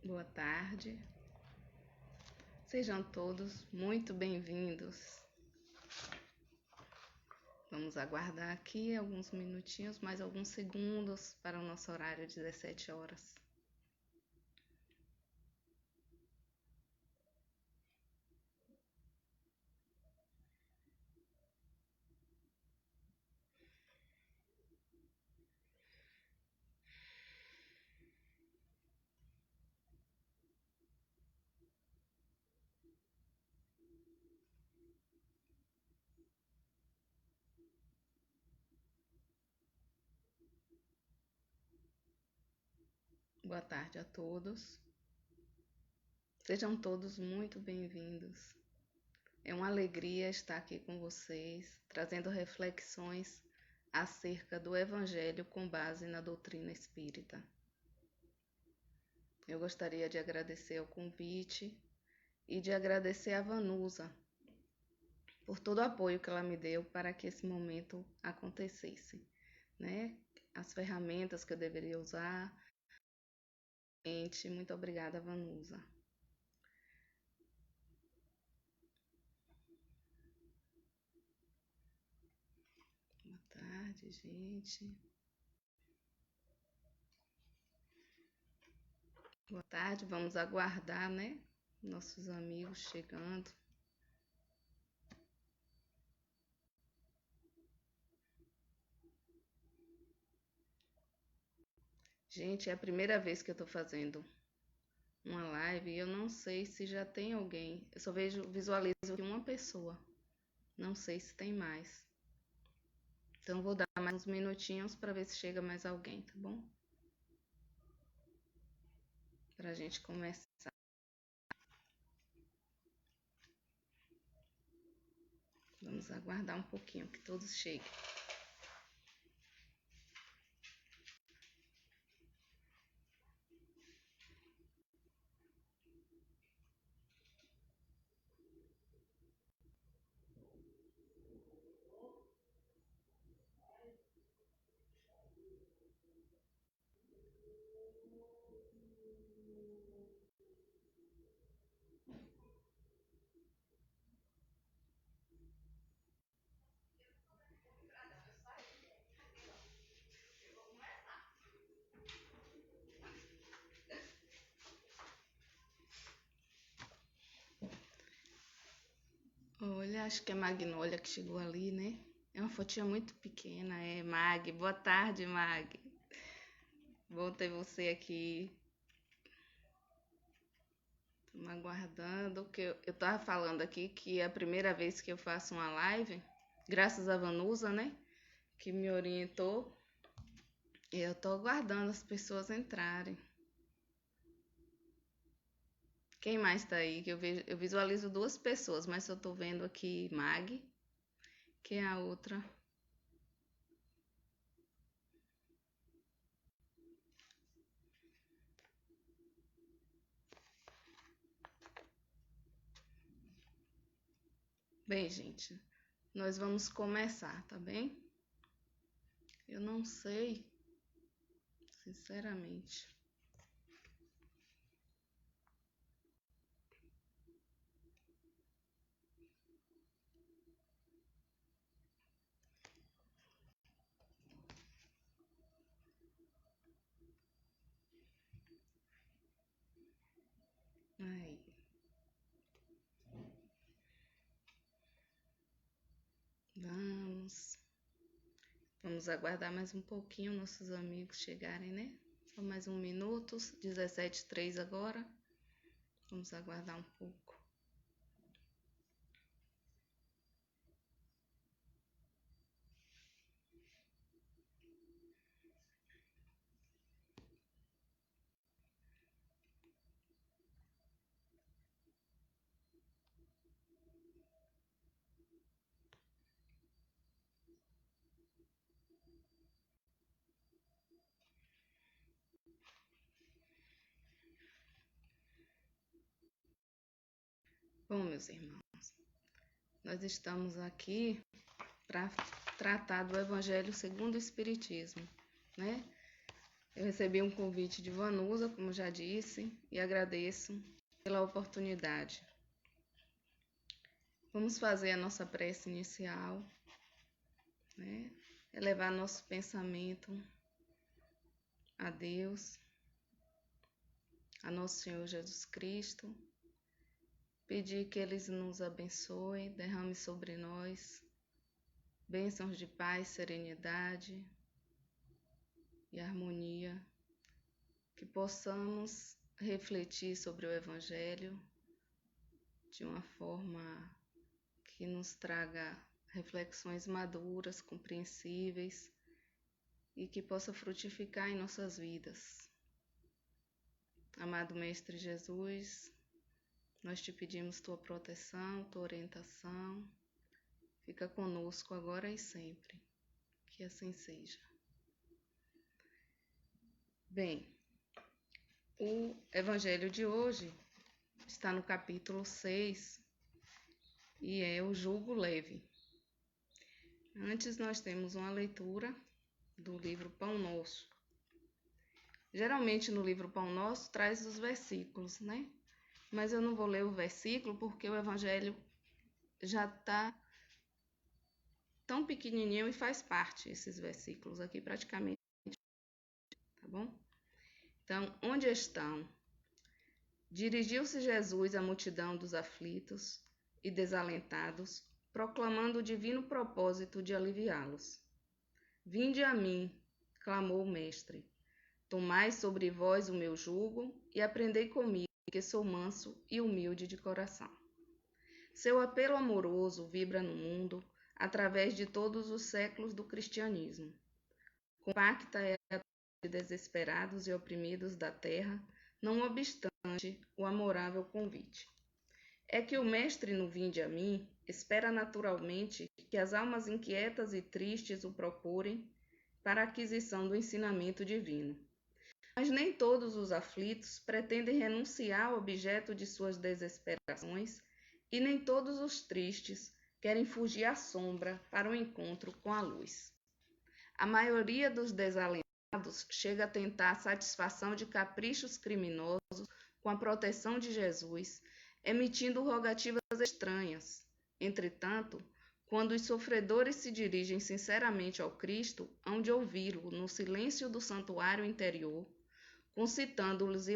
Boa tarde. Sejam todos muito bem-vindos. Vamos aguardar aqui alguns minutinhos, mais alguns segundos para o nosso horário de 17 horas. Boa tarde a todos. Sejam todos muito bem-vindos. É uma alegria estar aqui com vocês, trazendo reflexões acerca do Evangelho com base na doutrina espírita. Eu gostaria de agradecer o convite e de agradecer a Vanusa por todo o apoio que ela me deu para que esse momento acontecesse, né? As ferramentas que eu deveria usar. Muito obrigada, Vanusa. Boa tarde, gente. Boa tarde, vamos aguardar, né? Nossos amigos chegando. Gente, é a primeira vez que eu tô fazendo uma live e eu não sei se já tem alguém. Eu só visualizo uma pessoa. Não sei se tem mais. Então vou dar mais uns minutinhos para ver se chega mais alguém, tá bom? Pra gente começar. Vamos aguardar um pouquinho que todos cheguem. Olha, acho que é Magnólia que chegou ali, né? É uma fotinha muito pequena, é Mag. Boa tarde, Mag. Bom ter você aqui. Estamos aguardando. Que eu tava falando aqui que é a primeira vez que eu faço uma live, graças a Vanusa, né? Que me orientou. E eu tô aguardando as pessoas entrarem. Quem mais tá aí? Que eu visualizo duas pessoas, mas eu tô vendo aqui Mag. Quem é a outra? Bem, gente, nós vamos começar, tá bem? Eu não sei, sinceramente. Aí. Vamos. Vamos aguardar mais um pouquinho nossos amigos chegarem, né? Só mais um minuto, 17h03 agora. Vamos aguardar um pouco. Bom, meus irmãos, nós estamos aqui para tratar do Evangelho segundo o Espiritismo, né? Eu recebi um convite de Vanusa, como já disse, e agradeço pela oportunidade. Vamos fazer a nossa prece inicial, né? Elevar nosso pensamento a Deus, a nosso Senhor Jesus Cristo, pedir que Ele nos abençoe, derrame sobre nós bênçãos de paz, serenidade e harmonia, que possamos refletir sobre o Evangelho de uma forma que nos traga reflexões maduras, compreensíveis e que possa frutificar em nossas vidas. Amado Mestre Jesus, nós te pedimos tua proteção, tua orientação. Fica conosco agora e sempre. Que assim seja. Bem, o Evangelho de hoje está no capítulo 6 e é o jugo leve. Antes nós temos uma leitura do livro Pão Nosso. Geralmente no livro Pão Nosso traz os versículos, né? Mas eu não vou ler o versículo porque o Evangelho já está tão pequenininho e faz parte esses versículos aqui praticamente, tá bom? Então, onde estão? Dirigiu-se Jesus à multidão dos aflitos e desalentados, proclamando o divino propósito de aliviá-los. Vinde a mim, clamou o Mestre. Tomai sobre vós o meu jugo e aprendei comigo, que sou manso e humilde de coração. Seu apelo amoroso vibra no mundo através de todos os séculos do cristianismo. Compacta é a de desesperados e oprimidos da terra, não obstante o amorável convite. É que o Mestre no Vinde a mim espera naturalmente que as almas inquietas e tristes o procurem para a aquisição do ensinamento divino. Mas nem todos os aflitos pretendem renunciar ao objeto de suas desesperações e nem todos os tristes querem fugir à sombra para o encontro com a luz. A maioria dos desalentados chega a tentar a satisfação de caprichos criminosos com a proteção de Jesus, emitindo rogativas estranhas. Entretanto, quando os sofredores se dirigem sinceramente ao Cristo, hão de ouvi-lo no silêncio do santuário interior, concitando-lhes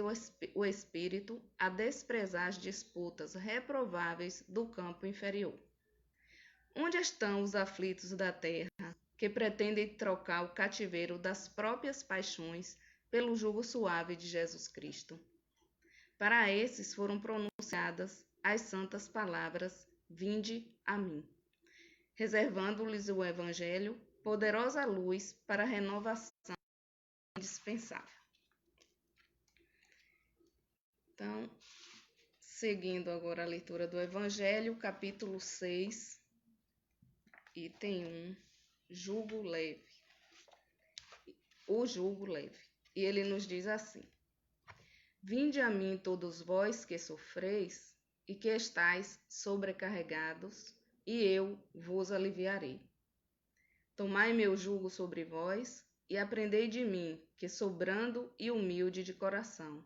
o espírito a desprezar as disputas reprováveis do campo inferior. Onde estão os aflitos da terra, que pretendem trocar o cativeiro das próprias paixões pelo jugo suave de Jesus Cristo? Para esses foram pronunciadas as santas palavras: Vinde a mim, reservando-lhes o Evangelho, poderosa luz para a renovação indispensável. Então, seguindo agora a leitura do Evangelho, capítulo 6, item 1, jugo leve. O jugo leve. E ele nos diz assim: Vinde a mim todos vós que sofreis e que estáis sobrecarregados, e eu vos aliviarei. Tomai meu jugo sobre vós e aprendei de mim, que sou brando e humilde de coração,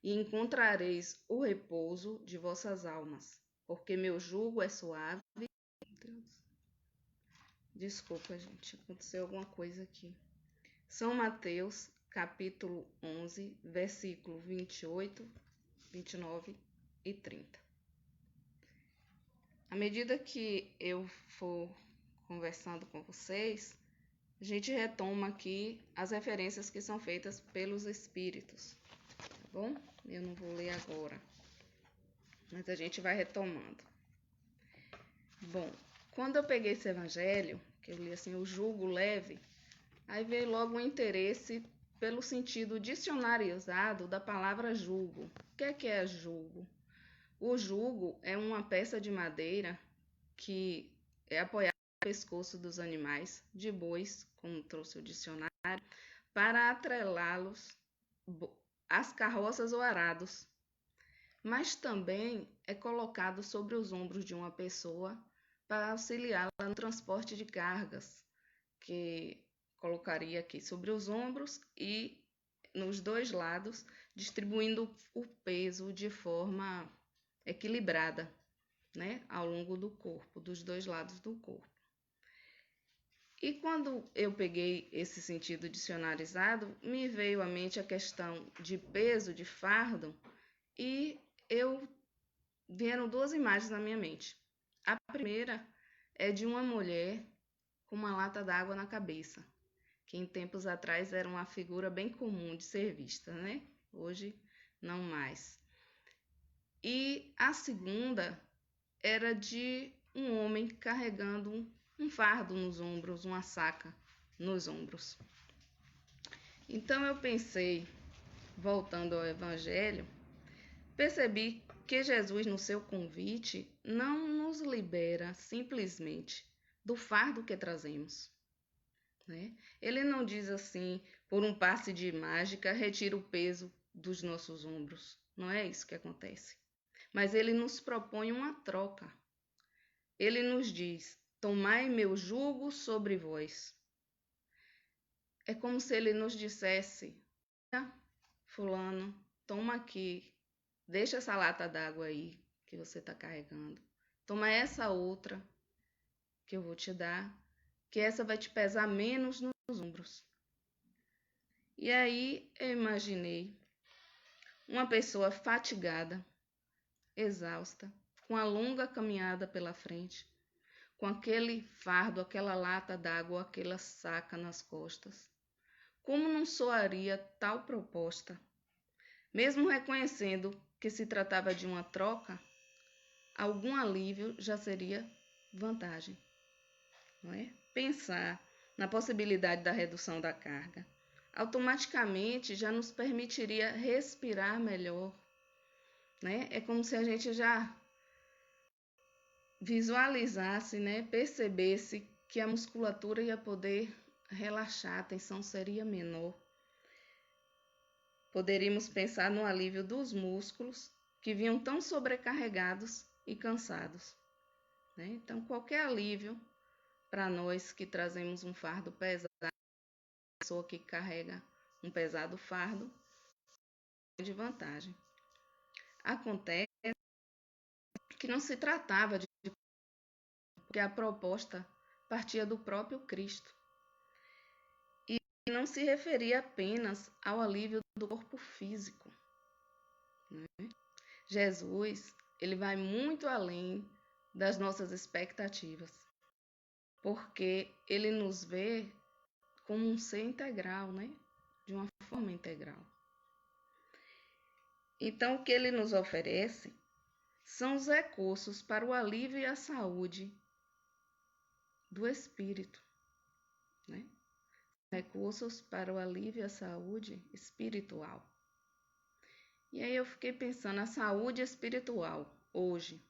e encontrareis o repouso de vossas almas, porque meu jugo é suave. Desculpa, gente, aconteceu alguma coisa aqui. São Mateus, capítulo 11, versículo 28, 29 e 30. À medida que eu for conversando com vocês, a gente retoma aqui as referências que são feitas pelos espíritos, tá bom? Eu não vou ler agora, mas a gente vai retomando. Bom, quando eu peguei esse evangelho, que eu li assim, o jugo leve, aí veio logo um interesse pelo sentido dicionarizado da palavra jugo. O que é jugo? O jugo é uma peça de madeira que é apoiada no pescoço dos animais, de bois, como trouxe o dicionário, para atrelá-los às carroças ou arados. mas também é colocado sobre os ombros de uma pessoa para auxiliá-la no transporte de cargas, que colocaria aqui sobre os ombros e nos dois lados, distribuindo o peso de forma equilibrada, né, ao longo do corpo, dos dois lados do corpo. E quando eu peguei esse sentido dicionarizado, me veio à mente a questão de peso, de fardo, e vieram duas imagens na minha mente. A primeira é de uma mulher com uma lata d'água na cabeça, que em tempos atrás era uma figura bem comum de ser vista, né? Hoje não mais. E a segunda era de um homem carregando um fardo nos ombros, uma saca nos ombros. Então eu pensei, voltando ao Evangelho, percebi que Jesus, no seu convite, não nos libera simplesmente do fardo que trazemos, né? Ele não diz assim, por um passe de mágica, retira o peso dos nossos ombros. Não é isso que acontece. Mas ele nos propõe uma troca. Ele nos diz: tomai meu jugo sobre vós. É como se ele nos dissesse: fulano, toma aqui, deixa essa lata d'água aí que você está carregando. Toma essa outra que eu vou te dar, que essa vai te pesar menos nos ombros. E aí eu imaginei uma pessoa fatigada, exausta, com a longa caminhada pela frente, com aquele fardo, aquela lata d'água, aquela saca nas costas. Como não soaria tal proposta? Mesmo reconhecendo que se tratava de uma troca, algum alívio já seria vantagem, não é? Pensar na possibilidade da redução da carga automaticamente já nos permitiria respirar melhor, né? É como se a gente já visualizasse, né? Percebesse que a musculatura ia poder relaxar, a tensão seria menor. Poderíamos pensar no alívio dos músculos que vinham tão sobrecarregados e cansados, né? Então, qualquer alívio para nós que trazemos um fardo pesado, a pessoa que carrega um pesado fardo, é de vantagem. Acontece que não se tratava de porque a proposta partia do próprio Cristo e não se referia apenas ao alívio do corpo físico, né? Jesus, ele vai muito além das nossas expectativas, porque ele nos vê como um ser integral, né? De uma forma integral. Então, o que ele nos oferece são os recursos para o alívio e a saúde do espírito, né? Recursos para o alívio e a saúde espiritual. E aí eu fiquei pensando, a saúde espiritual, hoje.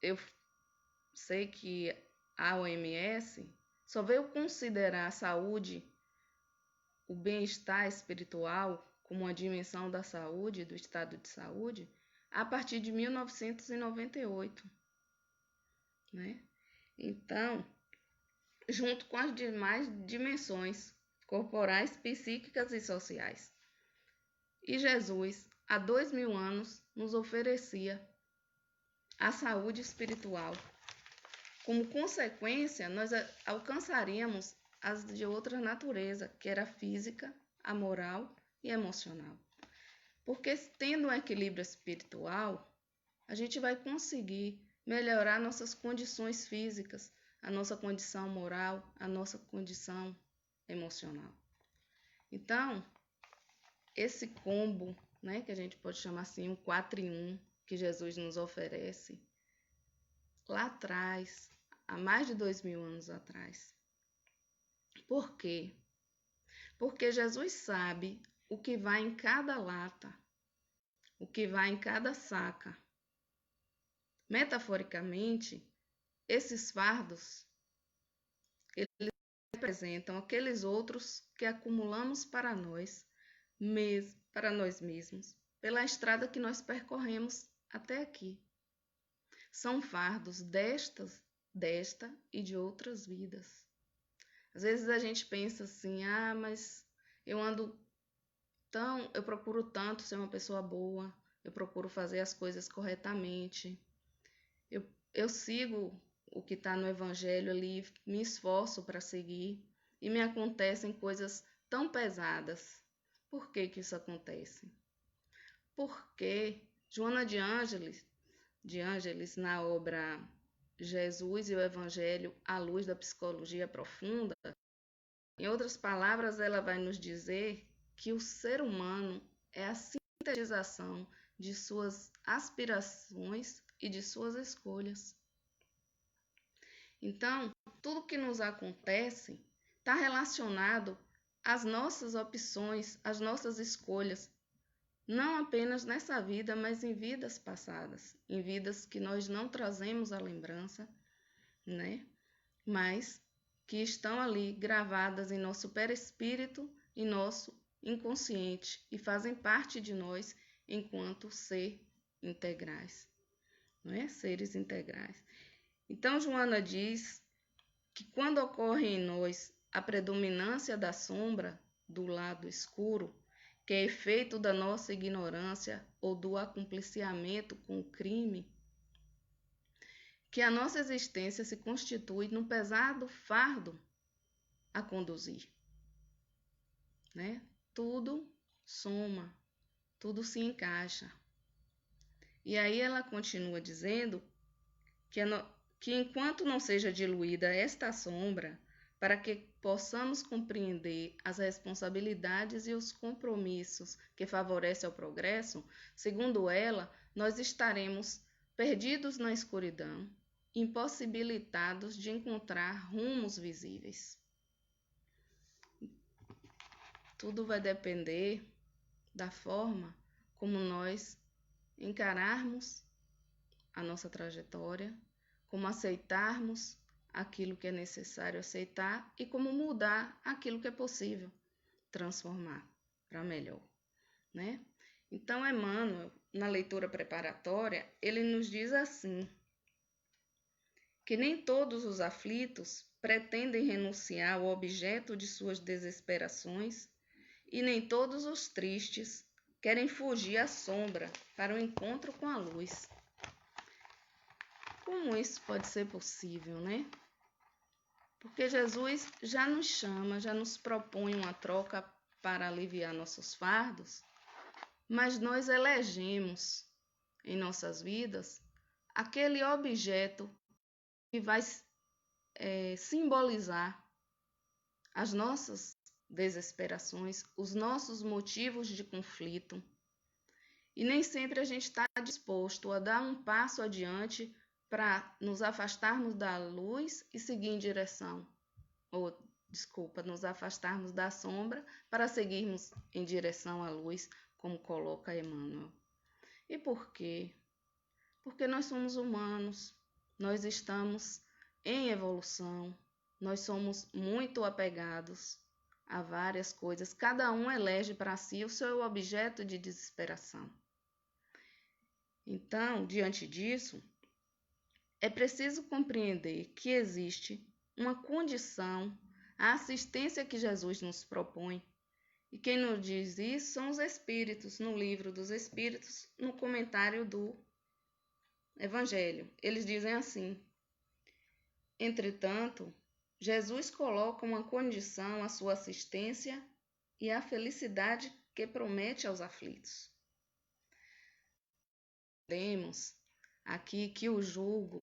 Eu sei que a OMS só veio considerar a saúde, o bem-estar espiritual, como uma dimensão da saúde, do estado de saúde, a partir de 1998, né? Então, junto com as demais dimensões corporais, psíquicas e sociais. E Jesus, há 2000 anos, nos oferecia a saúde espiritual. Como consequência, nós alcançaríamos as de outra natureza, que era a física, a moral e a emocional. Porque tendo um equilíbrio espiritual, a gente vai conseguir melhorar nossas condições físicas, a nossa condição moral, a nossa condição emocional. Então, esse combo, né, que a gente pode chamar assim, um 4 em 1, que Jesus nos oferece, lá atrás, há mais de 2000 anos atrás. Por quê? Porque Jesus sabe o que vai em cada lata, o que vai em cada saca. Metaforicamente, esses fardos, eles representam aqueles outros que acumulamos para nós mesmos, pela estrada que nós percorremos até aqui. São fardos desta e de outras vidas. Às vezes a gente pensa assim, mas eu procuro tanto ser uma pessoa boa, eu procuro fazer as coisas corretamente, eu sigo o que está no Evangelho ali, me esforço para seguir e me acontecem coisas tão pesadas. Por que que isso acontece? Porque Joana de Ângeles, na obra Jesus e o Evangelho à luz da psicologia profunda, em outras palavras, ela vai nos dizer que o ser humano é a sintetização de suas aspirações e de suas escolhas. Então, tudo que nos acontece está relacionado às nossas opções, às nossas escolhas, não apenas nessa vida, mas em vidas passadas, em vidas que nós não trazemos à lembrança, né? Mas que estão ali gravadas em nosso perispírito e nosso inconsciente e fazem parte de nós enquanto ser integrais, não é? Seres integrais. Então, Joana diz que quando ocorre em nós a predominância da sombra do lado escuro, que é efeito da nossa ignorância ou do acompliciamento com o crime, que a nossa existência se constitui num pesado fardo a conduzir, né? Tudo soma, tudo se encaixa. E aí ela continua dizendo que enquanto não seja diluída esta sombra, para que possamos compreender as responsabilidades e os compromissos que favorecem ao progresso, segundo ela, nós estaremos perdidos na escuridão, impossibilitados de encontrar rumos visíveis. Tudo vai depender da forma como nós encararmos a nossa trajetória, como aceitarmos aquilo que é necessário aceitar e como mudar aquilo que é possível transformar para melhor, né? Então, Emmanuel, na leitura preparatória, ele nos diz assim, que nem todos os aflitos pretendem renunciar ao objeto de suas desesperações e nem todos os tristes querem fugir à sombra para o encontro com a luz. Como isso pode ser possível, né? Porque Jesus já nos chama, já nos propõe uma troca para aliviar nossos fardos, mas nós elegemos em nossas vidas aquele objeto que vai simbolizar as nossas desesperações, os nossos motivos de conflito. E nem sempre a gente está disposto a dar um passo adiante para nos afastarmos da luz e seguir em direção, nos afastarmos da sombra para seguirmos em direção à luz, como coloca Emmanuel. E por quê? Porque nós somos humanos, nós estamos em evolução, nós somos muito apegados a várias coisas, cada um elege para si o seu objeto de desesperação. Então, diante disso, é preciso compreender que existe uma condição, a assistência que Jesus nos propõe. E quem nos diz isso são os Espíritos, no livro dos Espíritos, no comentário do Evangelho. Eles dizem assim: entretanto, Jesus coloca uma condição à sua assistência e à felicidade que promete aos aflitos. Lemos aqui que o jugo,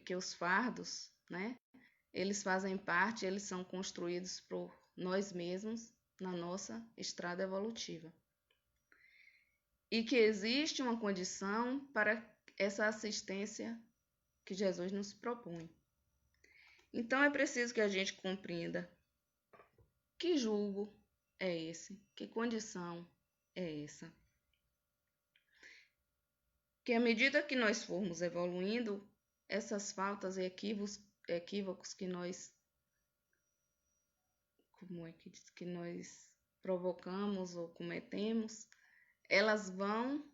que os fardos, né? Eles fazem parte, eles são construídos por nós mesmos na nossa estrada evolutiva. E que existe uma condição para essa assistência que Jesus nos propõe. Então é preciso que a gente compreenda que jugo é esse, que condição é essa. Que à medida que nós formos evoluindo, essas faltas e equívocos que nós provocamos ou cometemos, elas vão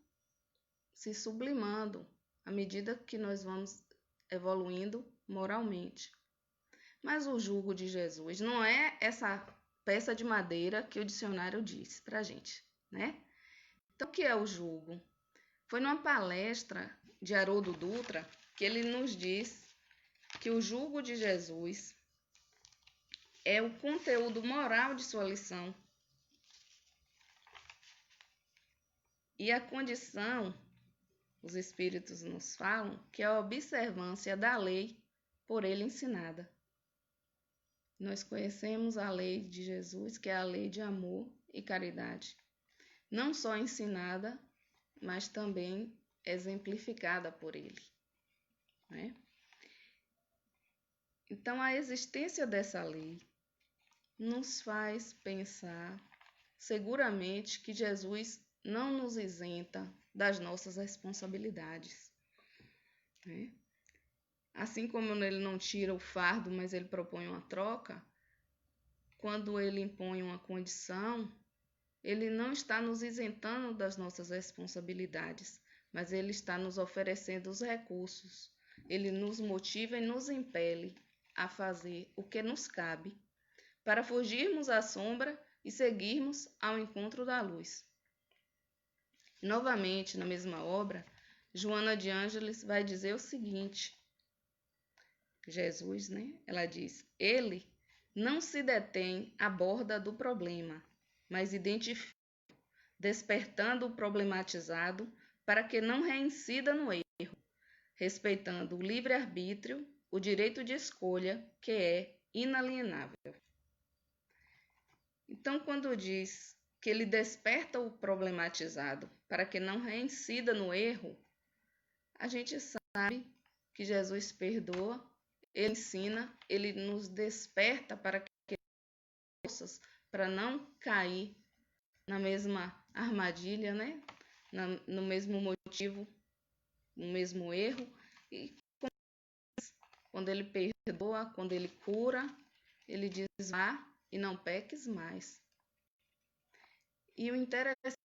se sublimando à medida que nós vamos evoluindo moralmente. Mas o jugo de Jesus não é essa peça de madeira que o dicionário diz para a gente, né? Então, o que é o jugo? Foi numa palestra de Haroldo Dutra que ele nos diz que o jugo de Jesus é o conteúdo moral de sua lição e a condição, os espíritos nos falam, que é a observância da lei por ele ensinada. Nós conhecemos a lei de Jesus, que é a lei de amor e caridade, não só ensinada, mas também exemplificada por ele, né? Então, a existência dessa lei nos faz pensar seguramente que Jesus não nos isenta das nossas responsabilidades, né? Assim como ele não tira o fardo, mas ele propõe uma troca, quando ele impõe uma condição, ele não está nos isentando das nossas responsabilidades, mas ele está nos oferecendo os recursos. Ele nos motiva e nos impele a fazer o que nos cabe, para fugirmos à sombra e seguirmos ao encontro da luz. Novamente, na mesma obra, Joana de Ângeles vai dizer o seguinte: Jesus, né? Ela diz: ele não se detém à borda do problema, mas identifica, despertando o problematizado para que não reincida no erro, respeitando o livre-arbítrio, o direito de escolha, que é inalienável. Então, quando diz que ele desperta o problematizado para que não reincida no erro, a gente sabe que Jesus perdoa, ele ensina, ele nos desperta para que para não cair na mesma armadilha, né? No mesmo motivo, no mesmo erro. E quando ele perdoa, quando ele cura, ele diz: vá e não peques mais. E o interessante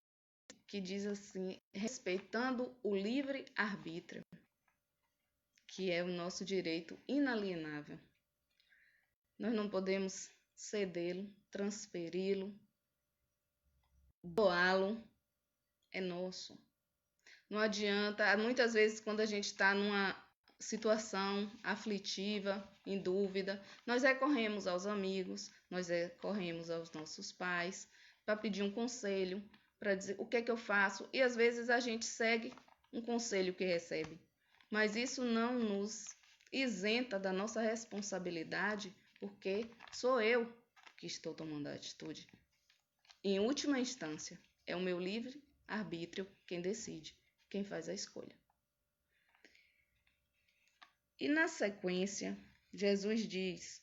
é que diz assim, respeitando o livre-arbítrio, que é o nosso direito inalienável. Nós não podemos cedê-lo, transferi-lo, doá-lo, é nosso. Não adianta, muitas vezes quando a gente está numa situação aflitiva, em dúvida, nós recorremos aos amigos, nós recorremos aos nossos pais para pedir um conselho, para dizer o que é que eu faço, e às vezes a gente segue um conselho que recebe, mas isso não nos isenta da nossa responsabilidade, porque sou eu que estou tomando a atitude. Em última instância, é o meu livre arbítrio quem decide, quem faz a escolha. E na sequência, Jesus diz,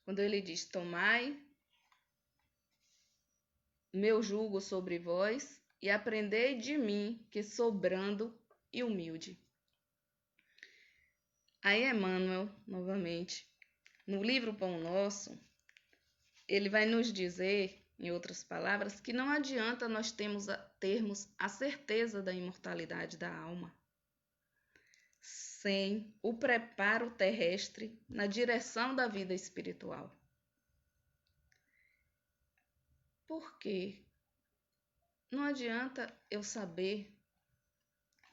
quando ele diz: tomai meu jugo sobre vós e aprendei de mim, que sou brando e humilde. Aí Emmanuel, novamente, no livro Pão Nosso, ele vai nos dizer, em outras palavras, que não adianta nós termos a certeza da imortalidade da alma sem o preparo terrestre na direção da vida espiritual. Por quê? Não adianta eu saber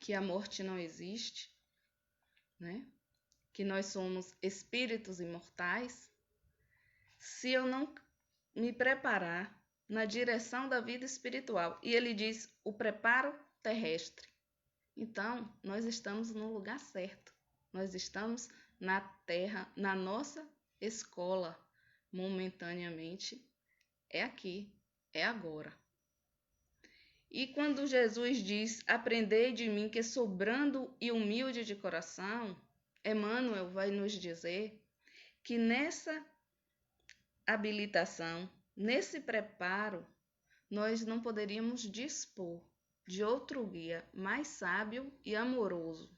que a morte não existe, né? Que nós somos espíritos imortais, se eu não me preparar na direção da vida espiritual. E ele diz o preparo terrestre. Então, nós estamos no lugar certo. Nós estamos na Terra, na nossa escola, momentaneamente. É aqui, é agora. E quando Jesus diz: aprendei de mim, que sou brando e humilde de coração, Emmanuel vai nos dizer que nessa habilitação, nesse preparo, nós não poderíamos dispor de outro guia mais sábio e amoroso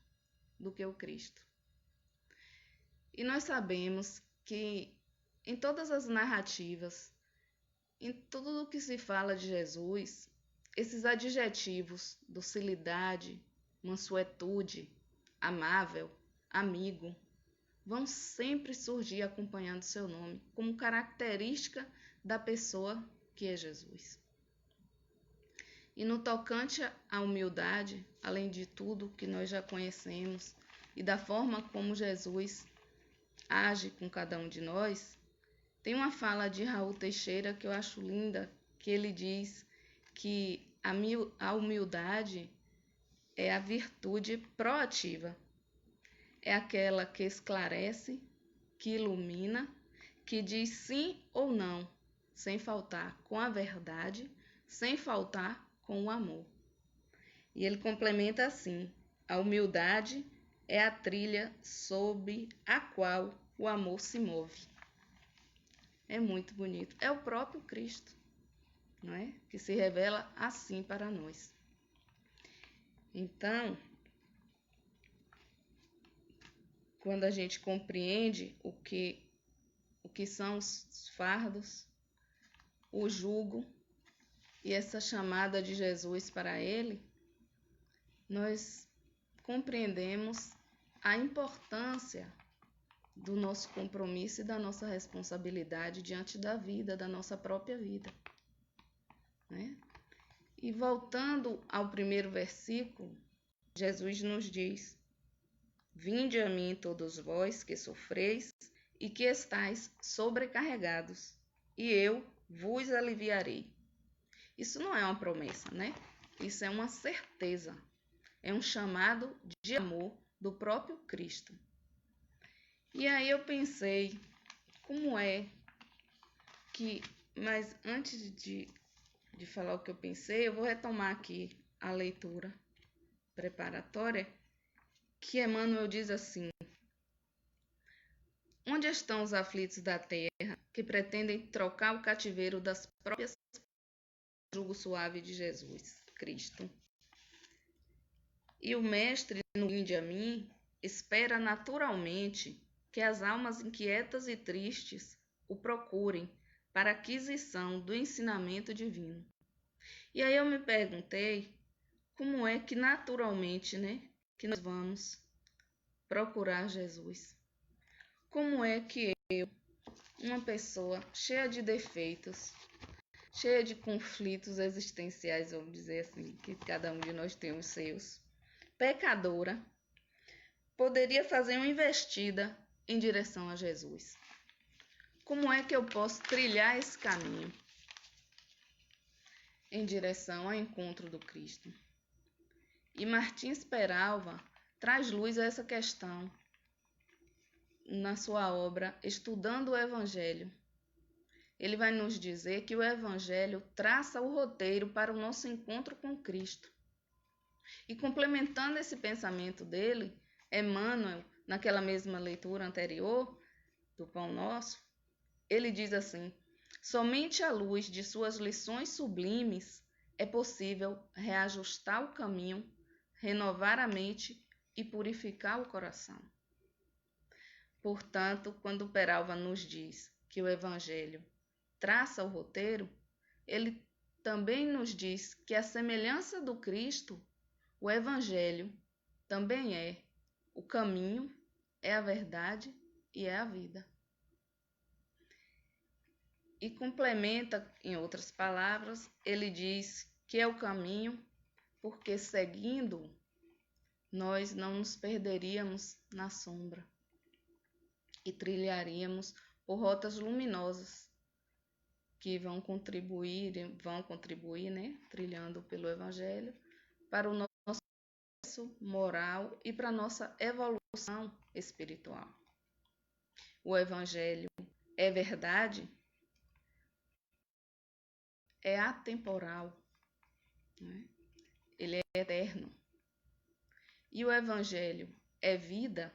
do que o Cristo. E nós sabemos que em todas as narrativas Em tudo o que se fala de Jesus, esses adjetivos, docilidade, mansuetude, amável, amigo, vão sempre surgir acompanhando seu nome, como característica da pessoa que é Jesus. E no tocante à humildade, além de tudo que nós já conhecemos e da forma como Jesus age com cada um de nós, tem uma fala de Raul Teixeira que eu acho linda, que ele diz que a humildade é a virtude proativa. É aquela que esclarece, que ilumina, que diz sim ou não, sem faltar com a verdade, sem faltar com o amor. E ele complementa assim: a humildade é a trilha sob a qual o amor se move. É muito bonito. É o próprio Cristo, não é? Que se revela assim para nós. Então, quando a gente compreende o que são os fardos, o jugo e essa chamada de Jesus para ele, nós compreendemos a importância do nosso compromisso e da nossa responsabilidade diante da vida, da nossa própria vida, né? E voltando ao primeiro versículo, Jesus nos diz: Vinde a mim todos vós que sofreis e que estáis sobrecarregados, e eu vos aliviarei. Isso não é uma promessa, né? Isso é uma certeza. É um chamado de amor do próprio Cristo. E aí eu pensei, como é que... Mas antes de falar o que eu pensei, eu vou retomar aqui a leitura preparatória, que Emmanuel diz assim: Onde estão os aflitos da terra que pretendem trocar o cativeiro das próprias jugo suave de Jesus Cristo? E o mestre, no vinde a mim, espera naturalmente que as almas inquietas e tristes o procurem para aquisição do ensinamento divino. E aí eu me perguntei como é que naturalmente, né, que nós vamos procurar Jesus. Como é que eu, uma pessoa cheia de defeitos, cheia de conflitos existenciais, vamos dizer assim, que cada um de nós tem os seus, pecadora, poderia fazer uma investida em direção a Jesus? Como é que eu posso trilhar esse caminho em direção ao encontro do Cristo? E Martins Peralva traz luz a essa questão na sua obra Estudando o Evangelho. Ele vai nos dizer que o Evangelho traça o roteiro para o nosso encontro com Cristo. E complementando esse pensamento dele, Emmanuel, naquela mesma leitura anterior do Pão Nosso, ele diz assim: somente à luz de suas lições sublimes é possível reajustar o caminho, renovar a mente e purificar o coração. Portanto, quando Peralva nos diz que o Evangelho traça o roteiro, ele também nos diz que a semelhança do Cristo, o Evangelho também é o caminho, é a verdade e é a vida. E complementa, em outras palavras, ele diz que é o caminho porque seguindo nós não nos perderíamos na sombra e trilharíamos por rotas luminosas que vão contribuir, né, trilhando pelo Evangelho, para o nosso processo moral e para a nossa evolução espiritual. O Evangelho é verdade, é atemporal, né? Ele é eterno. E o Evangelho é vida,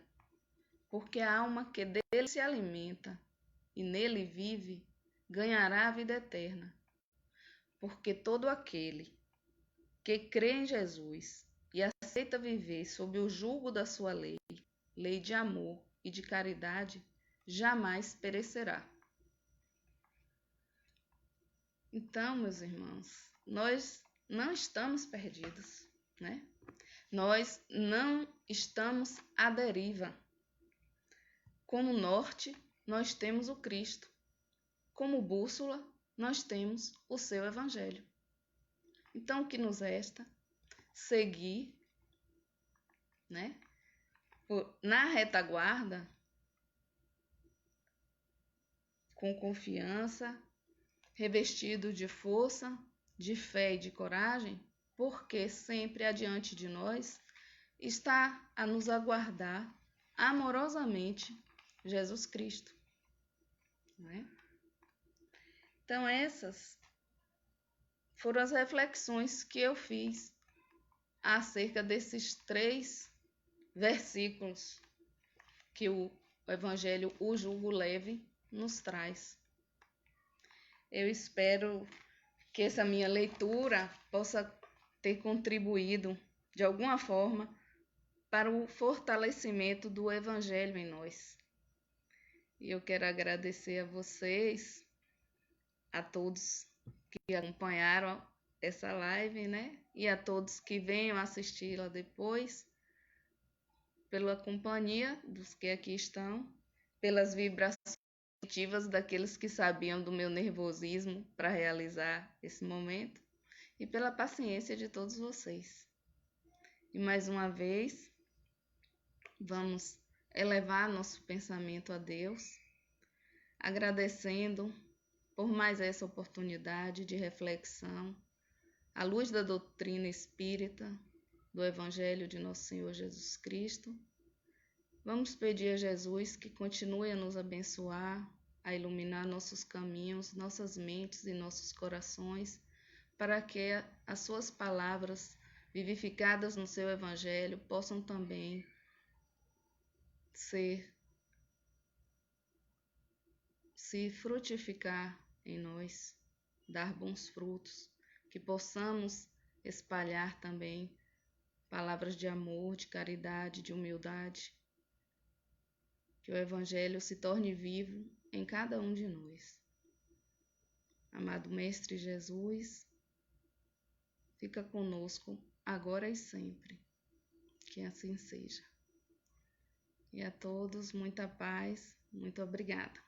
porque a alma que dele se alimenta e nele vive, ganhará a vida eterna. Porque todo aquele que crê em Jesus e aceita viver sob o jugo da sua lei, lei de amor e de caridade, jamais perecerá. Então, meus irmãos, nós não estamos perdidos, né? Nós não estamos à deriva. Como norte, nós temos o Cristo. Como bússola, nós temos o seu Evangelho. Então, o que nos resta? Seguir, né? Na retaguarda, com confiança, revestido de força, de fé e de coragem, porque sempre adiante de nós está a nos aguardar amorosamente Jesus Cristo, né? Então essas foram as reflexões que eu fiz acerca desses 3 versículos que o Evangelho O Jugo Leve nos traz. Eu espero que essa minha leitura possa ter contribuído de alguma forma para o fortalecimento do Evangelho em nós. E eu quero agradecer a vocês, a todos que acompanharam essa live, né? E a todos que venham assisti-la depois, pela companhia dos que aqui estão, pelas vibrações positivas daqueles que sabiam do meu nervosismo para realizar esse momento e pela paciência de todos vocês. E mais uma vez, vamos elevar nosso pensamento a Deus, agradecendo por mais essa oportunidade de reflexão à luz da doutrina espírita, do Evangelho de Nosso Senhor Jesus Cristo. Vamos pedir a Jesus que continue a nos abençoar, a iluminar nossos caminhos, nossas mentes e nossos corações, para que as suas palavras vivificadas no seu Evangelho possam também se frutificar em nós, dar bons frutos, que possamos espalhar também palavras de amor, de caridade, de humildade, que o Evangelho se torne vivo em cada um de nós. Amado Mestre Jesus, fica conosco agora e sempre, que assim seja. E a todos, muita paz, muito obrigada.